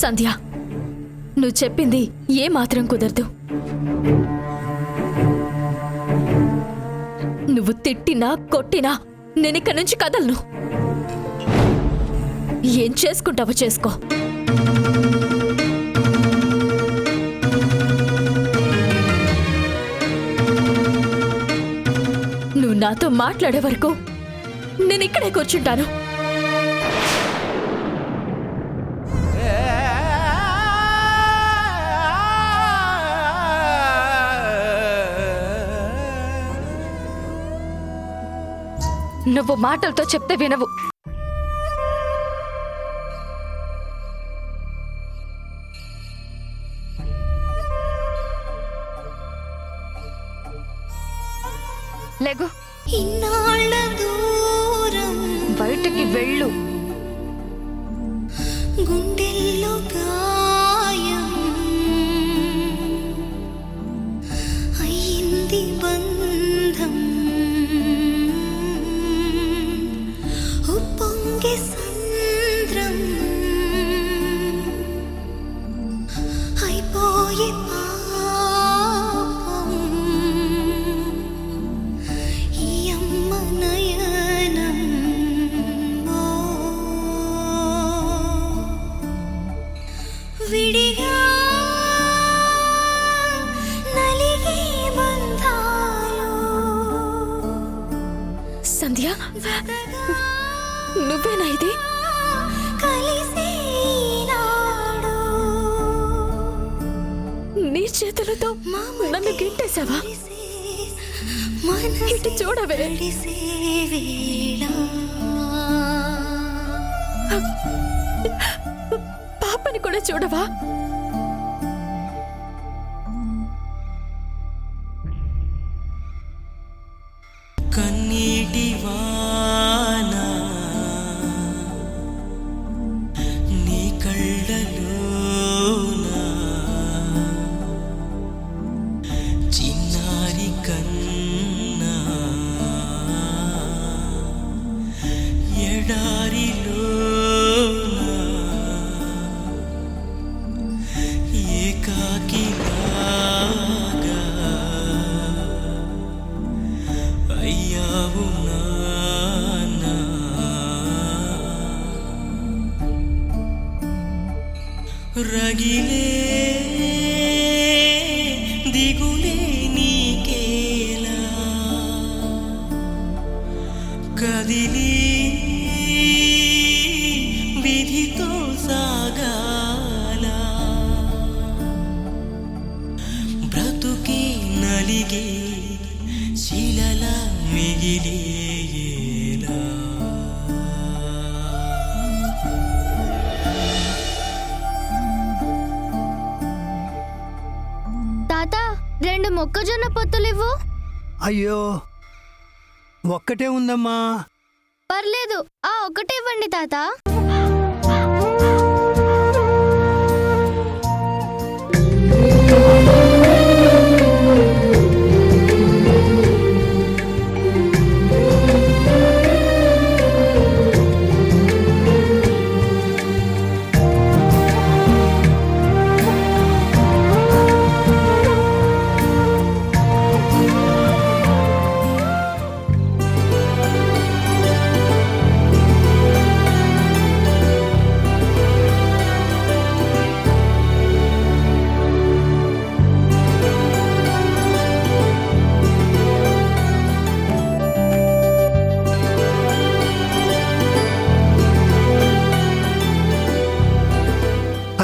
సంధ్య, నువ్వు చెప్పింది ఏ మాత్రం కుదరదు. నువ్వు తిట్టినా కొట్టినా నేనిక్కడి నుంచి కదలను. ఏం చేసుకుంటావో చేసుకో. నువ్వు నాతో మాట్లాడే వరకు నేను ఇక్కడే కూర్చుంటాను. నువ్వు మాటలతో చెప్తే వినవు. లేగు, ఇన్నాళ్ళ దూరం బయటికి వెళ్ళు. గుండెల్లో గాయం అయ్యింది బంధం, ఉప్పొంగే సంద్రం అయిపోయే పాపం ఈ అమ్మ నయనం. విడిగా నలిగే బంధాలు సంధ్య, నువ్వేనా ఇది? కలిసే నాడు నీ చేతులతో నన్ను గిట్టేశావా? ఇటు చూడవే. పాపని కూడా చూడవా? కన్నీటి వానా నీ కళ్ళలోనా చిన్నారి కన్నా ఎడారిలోనా ఏకాకిలాగా అయ్యావు నాన్నా. రగిలే దిగులే నీకేలా కదిలి విధితో సాగాల బ్రతుకే నలిగే శిలల మిగిలేలా. తాత, 2 మొక్కజొన్న పొత్తులివ్వు. అయ్యో, ఒక్కటే ఉందమ్మా. పర్లేదు, ఆ ఒకటే ఇవ్వండి తాత.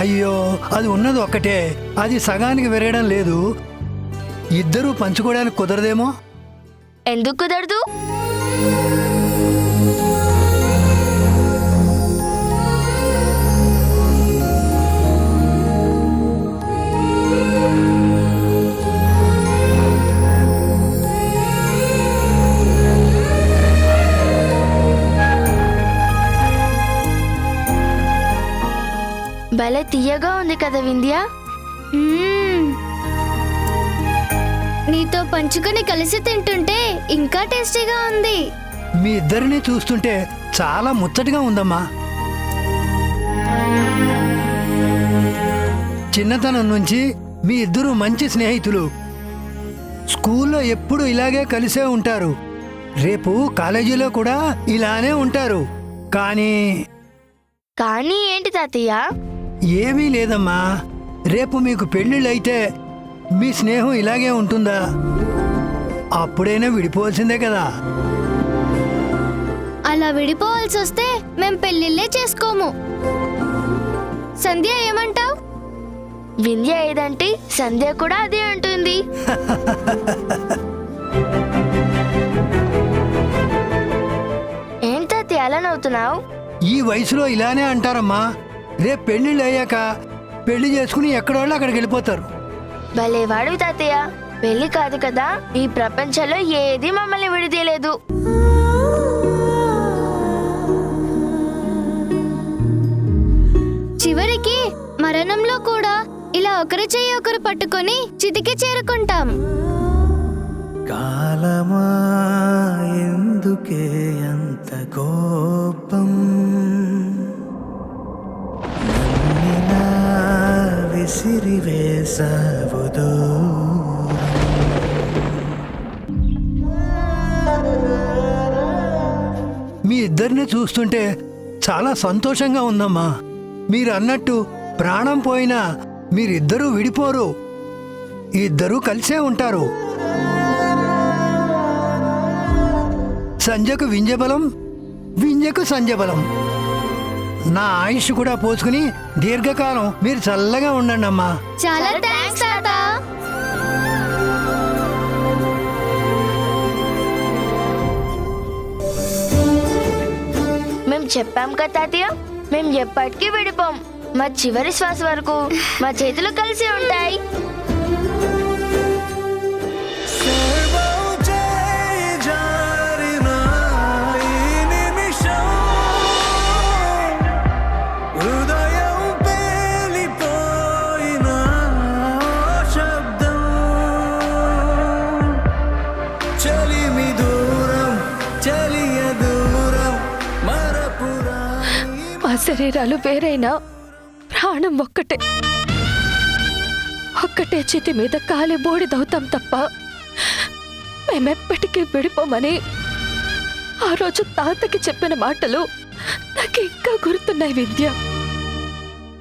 అయ్యో, అది ఉన్నది ఒక్కటే, అది సగానికి విరగడం లేదు. ఇద్దరూ పంచుకోవడానికి కుదరదేమో? ఎందుకు కుదరదు? భలే తీయగా ఉంది కదా వింధ్య. నీతో పంచుకొని కలిసి తింటుంటే ఇంకా టేస్టీగా ఉంది. మీ ఇద్దరిని చూస్తుంటే చాలా ముచ్చటగా ఉందమ్మా. చిన్నతనం నుంచి మీ ఇద్దరు మంచి స్నేహితులు. స్కూల్లో ఎప్పుడు ఇలాగే కలిసే ఉంటారు. రేపు కాలేజీలో కూడా ఇలానే ఉంటారు. కానీ కానీ ఏంటి తాతయ్య? ఏమీ లేదమ్మా. రేపు మీకు పెళ్ళిళ్ళైతే మీ స్నేహం ఇలాగే ఉంటుందా? అప్పుడైనా విడిపోవాల్సిందే కదా. అలా విడిపోవాల్సి వస్తే మేం పెళ్ళిళ్ళే చేసుకోము. సంధ్య ఏమంటావ్? వింధ్య ఏదంటే సంధ్య కూడా అదే అంటుంది. ఏంటి అలా నవ్వుతున్నావు? ఈ వయసులో ఇలానే అంటారమ్మా. రేపు పెళ్ళిళ్ళు అయ్యాక పెళ్లి చేసుకుని ఎక్కడోళ్ళు అక్కడికి వెళ్ళిపోతారు. భలేవాడు తాతయ్య. పెళ్లి కాదు కదా, ఈ ప్రపంచంలో ఏది మమ్మల్ని విడిదీయలేదు. చివరికి మరణంలో కూడా ఇలా ఒకరి చెయ్యి ఒకరు పట్టుకొని చితికి చేరుకుంటాం. కాలమా ఎందుకే అంత కోపం, నన్నిలా విసిరివేసావు దూరం. మీ ఇద్దరిని చూస్తుంటే చాలా సంతోషంగా ఉందమ్మా. మీరు అన్నట్టు ప్రాణం పోయినా మీరిద్దరూ విడిపోరు. ఇద్దరూ కలిసే ఉంటారు. సంజకు వింజబలం, వింజకు సంజబలం. నా ఆయుష్ కూడా పోసుకుని దీర్ఘకాలం మీరు చల్లగా ఉండండి అమ్మా. చాలా థాంక్స్ తాత. మేము చెప్పాం కదా తాతయ్య, మేము ఎప్పటికీ విడిపోం. మా చివరి శ్వాస వరకు మా చేతులు కలిసి ఉంటాయి. మా శరీరాలు వేరైనా ప్రాణం ఒక్కటే. ఒక్కటే చేతి మీద కాలి బోడిదవుతాం తప్ప మేమెప్పటికీ విడిపోమని ఆ రోజు తాతకి చెప్పిన మాటలు నాకు ఇంకా గుర్తున్నాయి విద్య.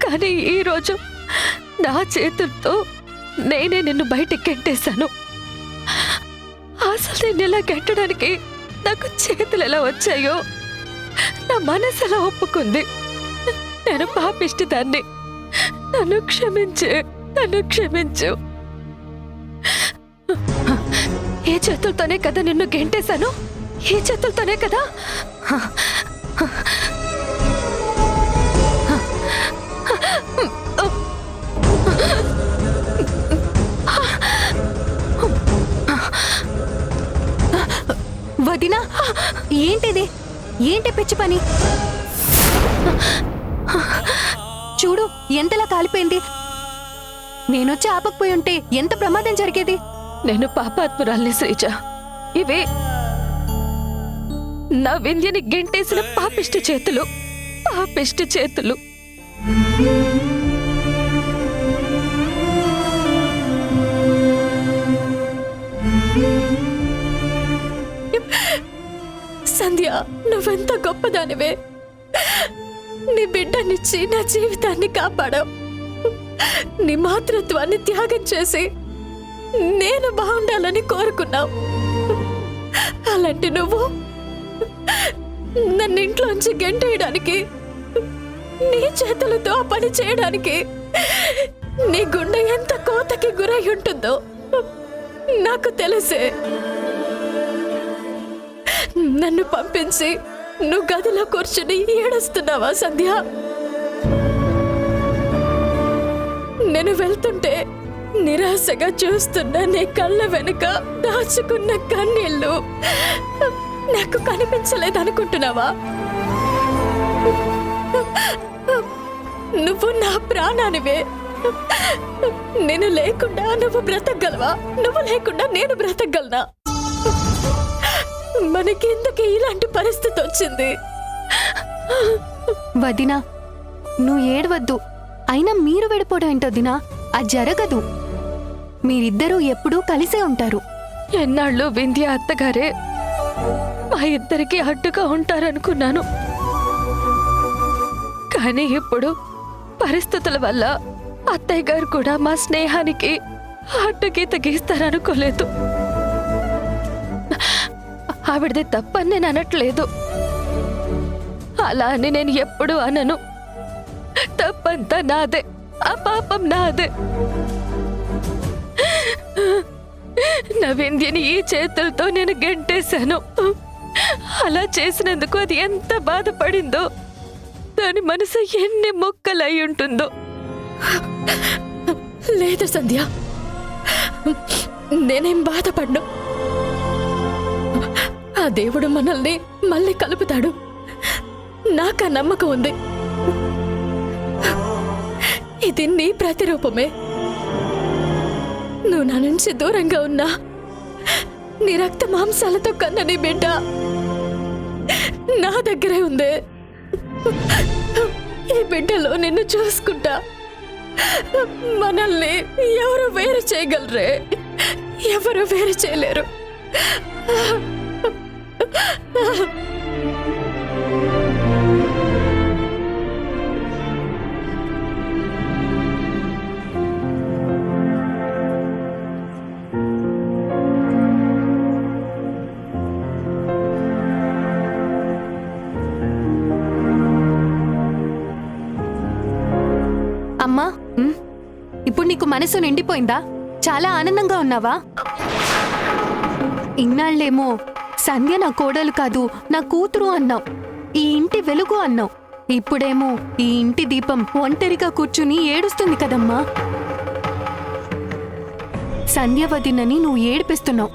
కానీ ఈ రోజు నా చేతులతో నేనే నిన్ను బయటికి గెంటేశాను. అసలు నేను ఇలా గెట్టడానికి నాకు చేతులు ఎలా వచ్చాయో నా మనసు ఎలా ఒప్పుకుంది. నేను పాపిష్టి దాన్ని. నన్ను క్షమించు, నన్ను క్షమించు. ఏ చేతులతోనే కదా నిన్ను గెంటేశాను, ఏ చేతులతోనే కదా. వదినా, ఏంటిది? ఏంటి పిచ్చి పని? చూడు ఎంతలా కాలిపోయింది. నేనొచ్చి ఆపకపోయి ఉంటే ఎంత ప్రమాదం జరిగేది. నేను పాపాత్మురాల్ని శ్రీజ. ఇవే నా వింధ్యని గెంటేసిన పాపిష్టి చేతులు, పాపిష్టి చేతులు. సంధ్య, నువ్వెంత గొప్పదానివే. నీ బిడ్డనిచ్చి నా జీవితాన్ని కాపాడావు. నీ మాతృత్వాన్ని త్యాగం చేసి నేను బాగుండాలని కోరుకున్నావు. అలాంటి నువ్వు నన్ను ఇంట్లోంచి గెంటేయడానికి, నీ చేతులతో ఆ పని చేయడానికి నీ గుండె ఎంత కోతకి గురై ఉంటుందో నాకు తెలుసే. నన్ను పంపించి నువ్వు గదిలో కూర్చుని ఏడుస్తున్నావా సంధ్య? నేను వెళ్తుంటే నిరాశగా చూస్తున్న నీ కళ్ళ వెనుక దాచుకున్న కన్నీళ్ళు నాకు కనిపించలేదనుకుంటున్నావా? నువ్వు నా ప్రాణానివే. నేను లేకుండా నువ్వు బ్రతకగలవా? నువ్వు లేకుండా నేను బ్రతకగలనా? మనకెందుకు ఇలాంటి పరిస్థితి వచ్చింది? వదినా, నువ్వు ఏడవద్దు. అయినా మీరు విడిపోవడం ఏంటో దినా, అది జరగదు. మీరిద్దరూ ఎప్పుడూ కలిసే ఉంటారు. ఎన్నాళ్ళు వింధ్య అత్తగారే మా ఇద్దరికి అడ్డుగా ఉంటారనుకున్నాను. కానీ ఇప్పుడు పరిస్థితుల వల్ల అత్తయ్య గారు కూడా మా స్నేహానికి అడ్డుగీత గీస్తారనుకోలేదు. ఆవిడది తప్పని నేను అనట్లేదు, అలా అని నేను ఎప్పుడు అనను. తప్పంతా నాదే, ఆ పాపం నాదే. నా వింధ్యని ఈ చేతులతో నేను గెంటేశాను. అలా చేసినందుకు అది ఎంత బాధపడిందో, దాని మనసు ఎన్ని మొక్కలై ఉంటుందో. లేదు సంధ్య, నేనేం బాధపడ్ను. ఆ దేవుడు మనల్ని మళ్ళీ కలుపుతాడు, నాకా నమ్మకం ఉంది. ఇది నీ ప్రతిరూపమే. నువ్వు నా నుంచి దూరంగా ఉన్నా నీ రక్త మాంసాలతో కన్న నీ బిడ్డ నా దగ్గరే ఉంది. ఈ బిడ్డలో నిన్ను చూసుకుంటా. మనల్ని ఎవరు వేరు చేయగలరే? ఎవరు వేరు చేయలేరు. అమ్మా, ఇప్పుడు నీకు మనసు నిండిపోయిందా? చాలా ఆనందంగా ఉన్నావా? ఇన్నాళ్ళేమో సంధ్య నా కోడలు కాదు, నా కూతురు అన్నావు. ఈ ఇంటి వెలుగు అన్నావు. ఇప్పుడేమో ఈ ఇంటి దీపం ఒంటరిగా కూర్చుని ఏడుస్తుంది కదమ్మా. సంధ్యవదినని నువ్వు ఏడిపిస్తున్నావు,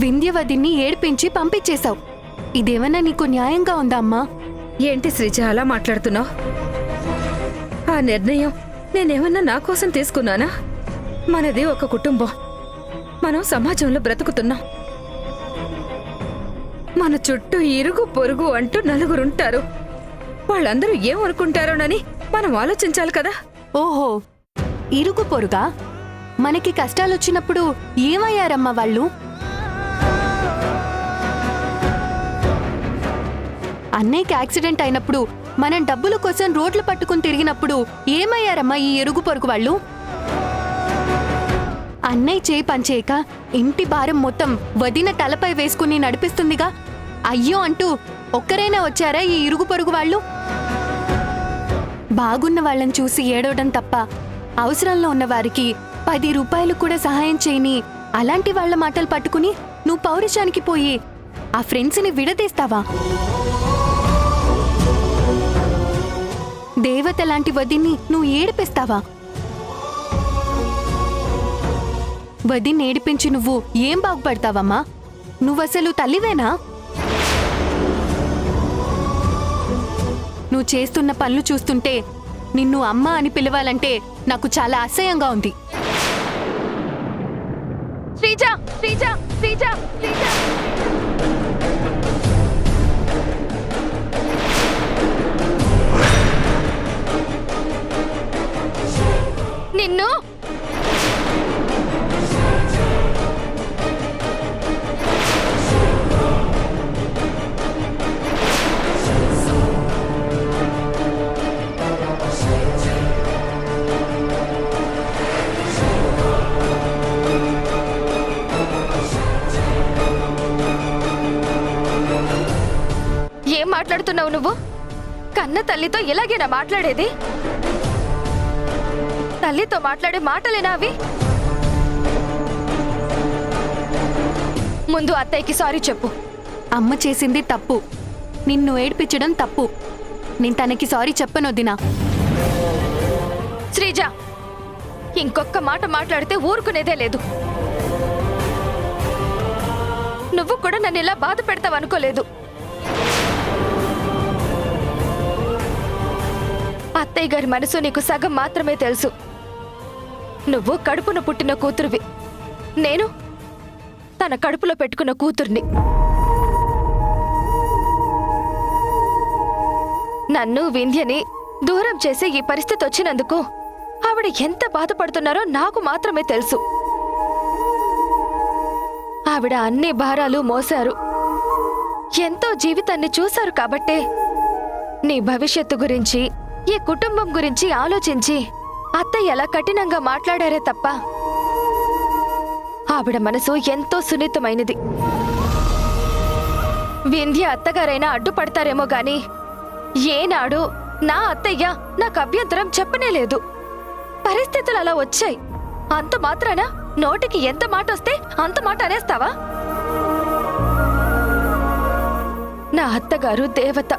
వింధ్యవదిని ఏడిపించి పంపించేశావు. ఇదేమన్నా నీకు న్యాయంగా ఉందా అమ్మా? ఏంటి శ్రీజ అలా మాట్లాడుతున్నావు? ఆ నిర్ణయం నేనేమన్నా నా కోసం తీసుకున్నానా? మనది ఒక కుటుంబం, మనం సమాజంలో బ్రతుకుతున్నాం. మన చుట్టూ ఇరుగు పొరుగు అంటూ నలుగురుంటారు. వాళ్ళందరూ ఏమనుకుంటారోనని మనం ఆలోచించాలి కదా. ఓహో, ఇరుగు పొరుగా? మనకి కష్టాలొచ్చినప్పుడు ఏమయ్యారమ్మా వాళ్ళు? అన్నయ్యకి యాక్సిడెంట్ అయినప్పుడు, మనం డబ్బుల కోసం రోడ్లు పట్టుకుని తిరిగినప్పుడు ఏమయ్యారమ్మా ఈ ఇరుగు పొరుగు వాళ్ళు? అన్నయ్య చేయి పనిచేయక ఇంటి భారం మొత్తం వదిన తలపై వేసుకుని నడిపిస్తుందిగా. అయ్యో అంటూ ఒక్కరైనా వచ్చారా ఈ ఇరుగు పొరుగు వాళ్ళు? బాగున్న వాళ్ళని చూసి ఏడవడం తప్ప అవసరంలో ఉన్న వారికి 10 రూపాయలు కూడా సహాయం చేయని అలాంటి వాళ్ళ మాటలు పట్టుకుని నువ్వు పౌరుషానికి పోయి ఆ ఫ్రెండ్స్ని విడదీస్తావా? దేవత లాంటి వదిన్ని నువ్వు ఏడిపిస్తావా? వదిన్ని ఏడిపించి నువ్వు ఏం బాగుపడతావమ్మా? నువ్వసలు తల్లివేనా? నువ్వు చేస్తున్న పనులు చూస్తుంటే నిన్ను అమ్మ అని పిలవాలంటే నాకు చాలా అసహ్యంగా ఉంది. శ్రీజ, శ్రీజ, శ్రీజ, శ్రీజ. నిన్ను ఏం మాట్లాడుతున్నావు నువ్వు? కన్న తల్లితో ఎలాగైనా మాట్లాడేది? తల్లితో మాట్లాడే మాటలేనా అవి? ముందు అత్తయ్యకి సారీ చెప్పు. అమ్మ చేసింది తప్పు, నిన్ను ఏడిపించడం తప్పు. నేను తనకి సారీ చెప్పనొద్దినా. శ్రీజ, ఇంకొక్క మాట మాట్లాడితే ఊరుకునేదే లేదు. నువ్వు కూడా నన్ను ఇలా బాధ పెడతావు అనుకోలేదు. అత్తయ్య గారి మనసు నీకు సగం మాత్రమే తెలుసు. నువ్వు కడుపున పుట్టిన కూతురువి, నేను తన కడుపులో పెట్టుకున్న కూతుర్ని. నన్ను వింధ్యని దూరం చేసి ఈ పరిస్థితి వచ్చినందుకు ఆవిడ ఎంత బాధపడుతున్నారో నాకు మాత్రమే తెలుసు. ఆవిడ అన్ని భారాలు మోశారు, ఎంతో జీవితాన్ని చూశారు కాబట్టే నీ భవిష్యత్తు గురించి, ఈ కుటుంబం గురించి ఆలోచించి అత్తయ్య ఎలా కఠినంగా మాట్లాడారే తప్ప ఆవిడ మనసు ఎంతో సున్నితమైనది. వింధ్య అత్తగారైనా అడ్డుపడతారేమో గాని ఏనాడు నా అత్తయ్య నాకు అభ్యంతరం చెప్పనేలేదు. పరిస్థితులు అలా వచ్చాయి, అంత మాత్రాన నోటికి ఎంత మాట వస్తే అంత మాట అనేస్తావా? నా అత్తగారు దేవత,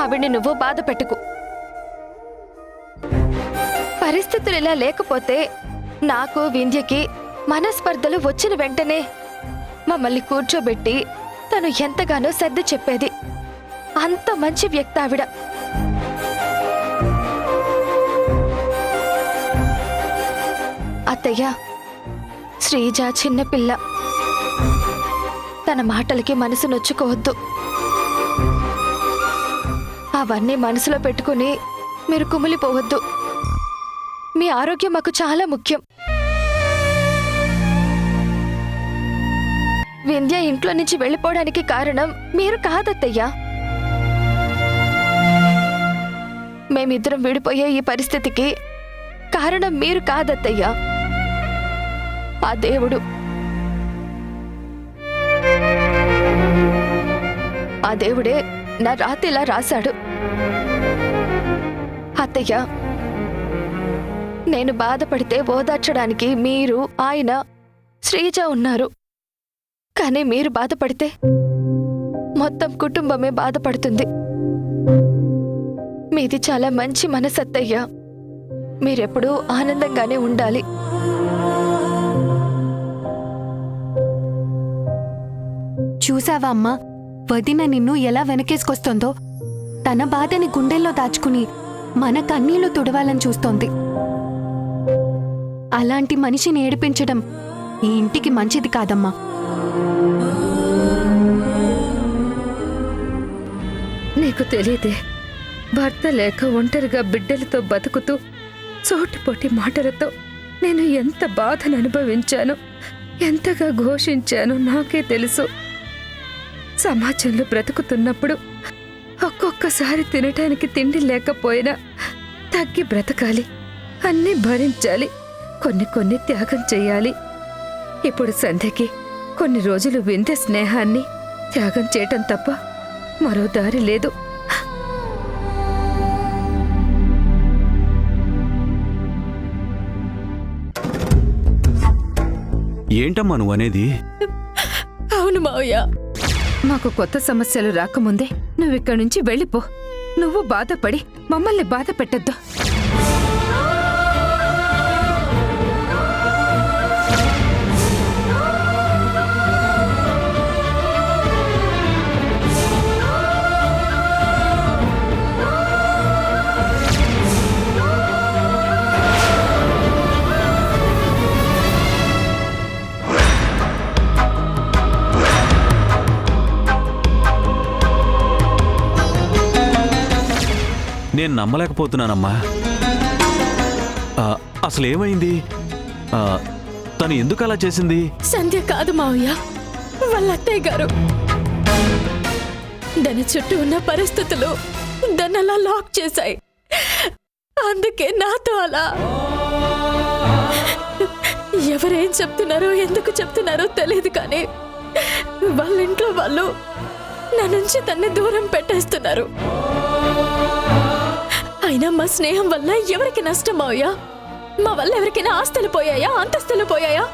ఆవిడ్ని నువ్వు బాధ పెట్టుకు. పరిస్థితులు ఇలా లేకపోతే నాకు వింధ్యకి మనస్పర్ధలు వచ్చిన వెంటనే మమ్మల్ని కూర్చోబెట్టి తను ఎంతగానో సర్ది చెప్పేది. అంత మంచి వ్యక్తి ఆవిడ. అత్తయ్య, శ్రీజ చిన్నపిల్ల, తన మాటలకి మనసు నొచ్చుకోవద్దు. అవన్నీ మనసులో పెట్టుకుని మీరు కుమిలిపోవద్దు. మీ ఆరోగ్యం మాకు చాలా ముఖ్యం. వింధ్య ఇంట్లో నుంచి వెళ్ళిపోవడానికి కారణం మీరు కాదత్తయ్యా. మేమిద్దరం విడిపోయే ఈ పరిస్థితికి కారణం మీరు కాదత్తయ్యా, ఆ దేవుడు. ఆ దేవుడే నా రాతిలా రాశాడు. అత్తయ్య, నేను బాధపడితే ఓదార్చడానికి మీరు, ఆయన, శ్రీజ ఉన్నారు. కానీ మీరు బాధపడితే మొత్తం కుటుంబమే బాధపడుతుంది. మీది చాలా మంచి మనసత్తయ్య. మీరెప్పుడూ ఆనందంగానే ఉండాలి. చూసావా అమ్మా, వదిన నిన్ను ఎలా వెనకేసుకొస్తోందో. తన బాధని గుండెల్లో దాచుకుని మన కన్నీళ్లు తుడవాలని చూస్తోంది. అలాంటి మనిషిని ఏడిపించడం ఈ ఇంటికి మంచిది కాదమ్మా. నీకు తెలీదే, భర్త లేక ఒంటరిగా బిడ్డలతో బతుకుతూ సోటిపోటి మాటలతో నేను ఎంత బాధను అనుభవించానో, ఎంతగా ఘోషించానో నాకే తెలుసు. సమాజంలో బ్రతుకుతున్నప్పుడు ఒక్కొక్కసారి తినటానికి తిండి లేకపోయినా తగ్గి బ్రతకాలి, అన్నీ భరించాలి, కొన్ని త్యాగం చెయ్యాలి. ఇప్పుడు సంధ్యకి కొన్ని రోజులు వింధ్య స్నేహాన్ని త్యాగం చేయటం తప్ప మరో దారి లేదు. ఏంటమ్మా నువ్వు అనేది? అవును మావయ్య, మాకు కొత్త సమస్యలు రాకముందే నువ్విక్కడి నుంచి వెళ్ళిపో. నువ్వు బాధపడి మమ్మల్ని బాధ పెట్టద్దు. నేను నమ్మలేకపోతున్నానమ్మా. అసలేమైంది? తను ఎందుకు అలా చేసింది? సంధ్య కాదు మావయ్య, వాళ్ళ అత్తయ్య గారు. దాని చుట్టూ ఉన్న పరిస్థితులు దాన్ని అలా లాక్ చేశాయి. అందుకే నాతో అలా. ఎవరేం చెప్తున్నారో, ఎందుకు చెప్తున్నారో తెలియదు, కానీ వాళ్ళ ఇంట్లో వాళ్ళు నా నుంచి తన్ని దూరం పెట్టేస్తున్నారు. అయినా మా స్నేహం వల్ల ఎవరికి నష్టం మావయ్యా? మా వల్ల ఎవరికైనా ఆస్తులు పోయాయా, అంతస్తులు పోయాయా,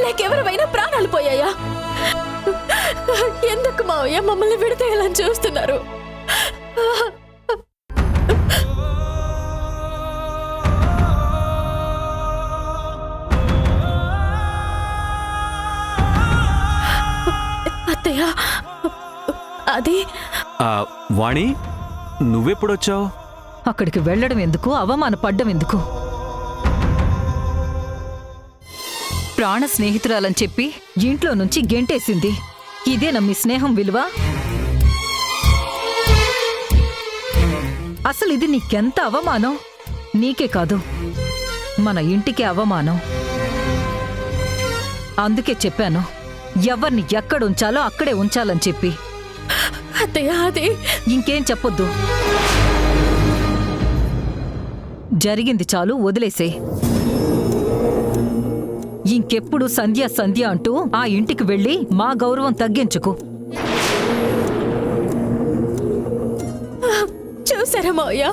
లేక ఎవరివైనా ప్రాణాలు పోయాయా? ఎందుకు మావయ్య మమ్మల్ని విడతీయాలని చూస్తున్నారు? అత్తయ్య, అది వాణి, నువ్వెప్పుడొచ్చావు? అక్కడికి వెళ్ళడం ఎందుకు, అవమానపడ్డం ఎందుకు? ప్రాణ స్నేహితురాలని చెప్పి ఇంట్లో నుంచి గెంటేసింది. ఇదేనా మీ స్నేహం విలువ? అసలు ఇది నీకెంత అవమానం. నీకే కాదు, మన ఇంటికి అవమానం. అందుకే చెప్పాను, ఎవరిని ఎక్కడ ఉంచాలో అక్కడే ఉంచాలని చెప్పి. అత్తయ్య అది ఇంకేం చెప్పొద్దు. జరిగింది చాలు, వదిలేసే. ఇంకెప్పుడు సంధ్య సంధ్య అంటూ ఆ ఇంటికి వెళ్ళి మా గౌరవం తగ్గించుకు. చూసారా మావయ్య,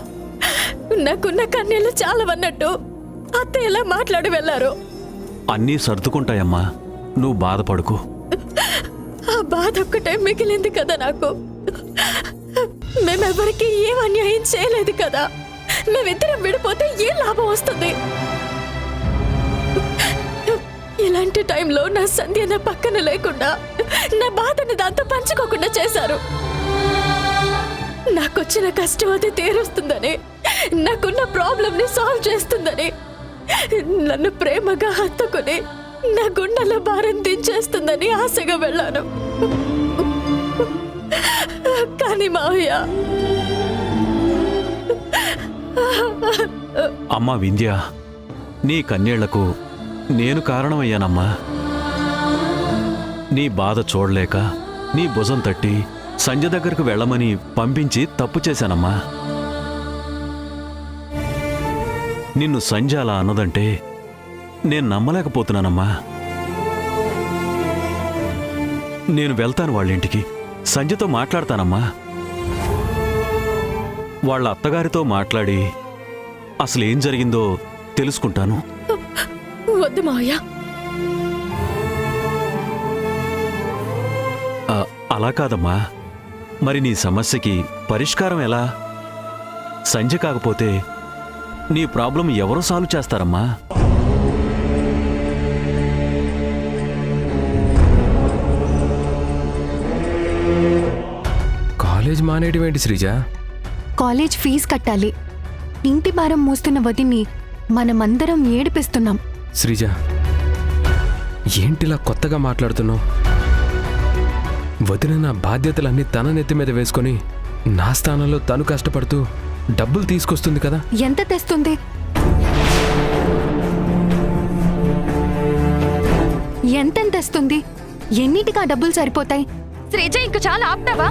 నాకున్న కన్నీళ్ళు చాలవన్నట్టు అత్తయ్య ఎలా మాట్లాడి వెళ్ళారు. అన్నీ సర్దుకుంటాయమ్మా, నువ్వు బాధపడుకు. ఆ బాధ ఒక్కటే మిగిలింది కదా నాకు. మేమెవరికి ఏం అన్యాయం చేయలేదు కదా. మేమిద్దరం విడిపోతే ఏం లాభం వస్తుంది? ఇలాంటి టైంలో నా సంధ్య నా పక్కన లేకుండా నా బాధని దాంతో పంచుకోకుండా చేశారు. నాకొచ్చిన కష్టం అది తీరుస్తుందని, నాకున్న ప్రాబ్లంని సాల్వ్ చేస్తుందని, నన్ను ప్రేమగా హత్తుకుని నా గుండెల భారం దించేస్తుందని ఆశగా వెళ్ళాను. కానీ మావయ్య, అమ్మా వింధ్య, నీ కన్నీళ్లకు నేను కారణమయ్యానమ్మా. నీ బాధ చూడలేక నీ భుజం తట్టి సంజ దగ్గరకు వెళ్ళమని పంపించి తప్పు చేశానమ్మా. నిన్ను సంజ అలా అన్నదంటే నేను నమ్మలేకపోతున్నానమ్మా. నేను వెళ్తాను వాళ్ళింటికి, సంజతో మాట్లాడతానమ్మా. వాళ్ళ అత్తగారితో మాట్లాడి అసలేం జరిగిందో తెలుసుకుంటాను. వద్దు మావయ్య. అలా కాదమ్మా, మరి నీ సమస్యకి పరిష్కారం ఎలా? సంజ కాకపోతే నీ ప్రాబ్లం ఎవరు సాల్వ్ చేస్తారమ్మా? కాలేజ్ మానేయడమేంటి శ్రీజ? కాలేజ్ ఫీజు కట్టాలి. ఇంటి భారం మోస్తున్న వదిన్ని మనమందరం ఏడిపిస్తున్నాం. శ్రీజ, ఏంటిలా కొత్తగా మాట్లాడుతున్నావు? వదిన నా బాధ్యతలన్నీ తన నెత్తి మీద వేసుకొని నా స్థానంలో తను కష్టపడుతూ డబ్బులు తీసుకొస్తుంది కదా. ఎంత తెస్తుంది? ఎంతెంత తెస్తుంది? ఎన్నిటికి ఆ డబ్బులు సరిపోతాయి? శ్రీజ ఇంక చాలా ఆపుతావా?